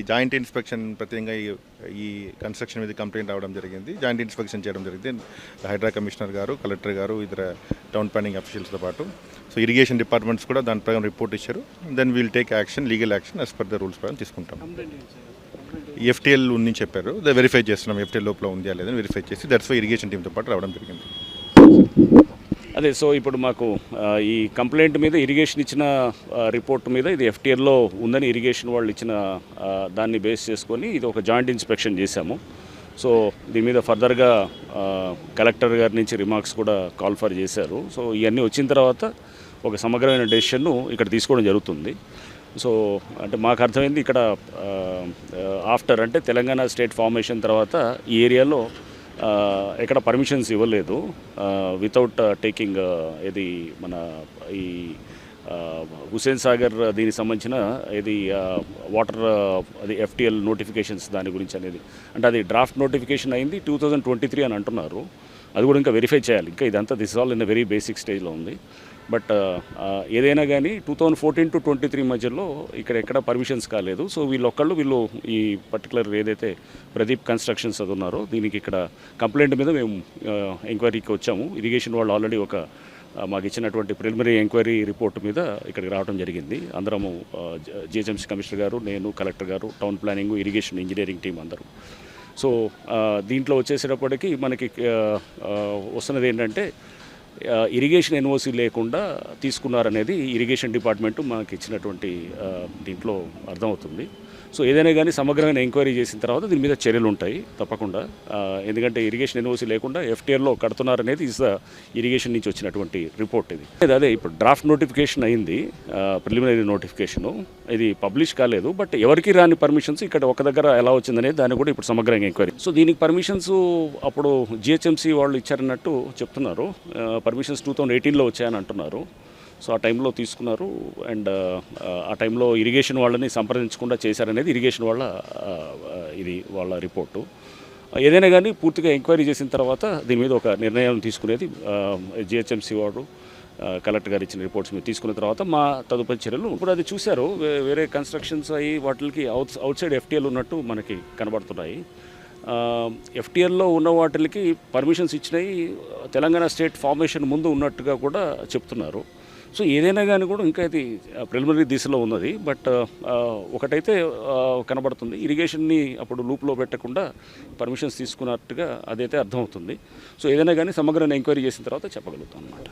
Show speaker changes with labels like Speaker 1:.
Speaker 1: Joint inspection ప్రత్యేకంగా ఈ construction మీద కంప్లైంట్ రావడం జరిగింది. జాయింట్ ఇన్స్పెక్షన్ చేయడం జరిగింది హైడ్రా కమిషనర్ గారు, కలెక్టర్ గారు, ఇతర టౌన్ ప్లానింగ్ అఫీషియల్స్తో పాటు. సో ఇరిగేషన్ డిపార్ట్మెంట్స్ కూడా దాని ప్రకారం రిపోర్ట్ ఇచ్చారు. Then we'll take action, legal action as per the rules ప్రకారం తీసుకుంటాం. ఎఫ్టీఎల్ ఉందని చెప్పారు, వెరిఫై చేస్తున్నాం ఎఫ్టీఎల్ లోపల ఉందా లేదని వెరిఫై చేసి దట్స్ వై ఇరిగేషన్ టీంతో పాటు రావడం జరిగింది.
Speaker 2: అదే, సో ఇప్పుడు మాకు ఈ కంప్లైంట్ మీద ఇరిగేషన్ ఇచ్చిన రిపోర్ట్ మీద ఇది ఎఫ్టీఎల్లో ఉందని ఇరిగేషన్ వాళ్ళు ఇచ్చిన దాన్ని బేస్ చేసుకొని ఇది ఒక జాయింట్ ఇన్స్పెక్షన్ చేశాము. సో దీని మీద ఫర్దర్గా కలెక్టర్ గారి నుంచి రిమార్క్స్ కూడా కాల్ ఫర్ చేశారు. సో ఇవన్నీ వచ్చిన తర్వాత ఒక సమగ్రమైన డెసిషన్ను ఇక్కడ తీసుకోవడం జరుగుతుంది. సో అంటే మాకు అర్థమైంది ఇక్కడ ఆఫ్టర్ అంటే తెలంగాణ స్టేట్ ఫార్మేషన్ తర్వాత ఈ ఏరియాలో ఎక్కడ పర్మిషన్స్ ఇవ్వలేదు వితౌట్ టేకింగ్ ఇది మన ఈ హుసేన్ సాగర్ దీనికి సంబంధించిన ఇది వాటర్ అది ఎఫ్టీఎల్ నోటిఫికేషన్స్ దాని గురించి అనేది అంటే అది డ్రాఫ్ట్ నోటిఫికేషన్ అయింది 2023 అని అంటున్నారు. అది కూడా ఇంకా వెరిఫై చేయాలి. ఇంకా ఇదంతా this all in very basic స్టేజ్లో ఉంది. బట్ ఏదైనా కానీ 2014 to 23 మధ్యలో ఇక్కడ ఎక్కడ పర్మిషన్స్ కాలేదు. సో వీళ్ళు ఈ పర్టికులర్ ఏదైతే ప్రదీప్ కన్స్ట్రక్షన్స్ అది ఉన్నారో దీనికి ఇక్కడ కంప్లైంట్ మీద మేము ఎంక్వైరీకి వచ్చాము. ఇరిగేషన్ వాళ్ళు ఆల్రెడీ ఒక మాకు ఇచ్చినటువంటి ప్రిలిమినరీ ఎంక్వైరీ రిపోర్ట్ మీద ఇక్కడికి రావడం జరిగింది. అందరము జిహెచ్ఎంసీ కమిషనర్ గారు, నేను, కలెక్టర్ గారు, town planning, irrigation engineering team అందరూ. సో దీంట్లో వచ్చేసేటప్పటికి మనకి వస్తున్నది ఏంటంటే ఇరిగేషన్ ఎన్ఓసి లేకుండా తీసుకున్నారనేది ఇరిగేషన్ డిపార్ట్మెంటు మనకి ఇచ్చినటువంటి దీంట్లో అర్థమవుతుంది. సో ఏదైనా కానీ సమగ్రమైన ఎంక్వైరీ చేసిన తర్వాత దీని మీద చర్యలు ఉంటాయి తప్పకుండా. ఎందుకంటే ఇరిగేషన్ ఎన్ఓసి లేకుండా ఎఫ్టీఆర్లో కడుతున్నారనేది ఇస్ ద ఇరిగేషన్ నుంచి వచ్చినటువంటి రిపోర్ట్. అదే ఇప్పుడు డ్రాఫ్ట్ నోటిఫికేషన్ అయింది, ప్రిలిమినరీ నోటిఫికేషను. ఇది పబ్లిష్ కాలేదు. బట్ ఎవరికి రాని పర్మిషన్స్ ఇక్కడ ఒక దగ్గర ఎలా వచ్చిందనేది దాన్ని కూడా ఇప్పుడు సమగ్రంగా ఎంక్వైరీ. సో దీనికి పర్మిషన్స్ అప్పుడు జిహెచ్ఎంసీ వాళ్ళు ఇచ్చారన్నట్టు చెప్తున్నారు. పర్మిషన్స్ 2018లో వచ్చాయని అంటున్నారు. సో ఆ టైంలో తీసుకున్నారు అండ్ ఆ టైంలో ఇరిగేషన్ వాళ్ళని సంప్రదించకుండా చేశారనేది ఇరిగేషన్ వాళ్ళ ఇది వాళ్ళ రిపోర్టు. ఏదైనా కానీ పూర్తిగా ఎంక్వైరీ చేసిన తర్వాత దీని మీద ఒక నిర్ణయం తీసుకునేది జిహెచ్ఎంసీ వాడు, కలెక్టర్ గారు ఇచ్చిన రిపోర్ట్స్ మీద తీసుకున్న తర్వాత మా తదుపరి చర్యలు. ఇప్పుడు అది చూశారు, వేరే కన్స్ట్రక్షన్స్ అయ్యి వాటికి అవుట్ సైడ్ ఎఫ్టీఎల్ ఉన్నట్టు మనకి కనబడుతున్నాయి. ఎఫ్టీఎల్లో ఉన్న వాటికి పర్మిషన్స్ ఇచ్చినాయి తెలంగాణ స్టేట్ ఫార్మేషన్ ముందు ఉన్నట్టుగా కూడా చెప్తున్నారు. సో ఏదైనా కానీ కూడా ఇంకా ఇది ప్రిలిమినరీ దిశలో ఉన్నది. బట్ ఒకటైతే కనబడుతుంది, ఇరిగేషన్ని అప్పుడు లూప్లో పెట్టకుండా పర్మిషన్స్ తీసుకున్నట్టుగా అదైతే అర్థమవుతుంది. సో ఏదైనా కానీ సమగ్రంగా ఎంక్వైరీ చేసిన తర్వాత చెప్పగలుగుతాం అన్నమాట.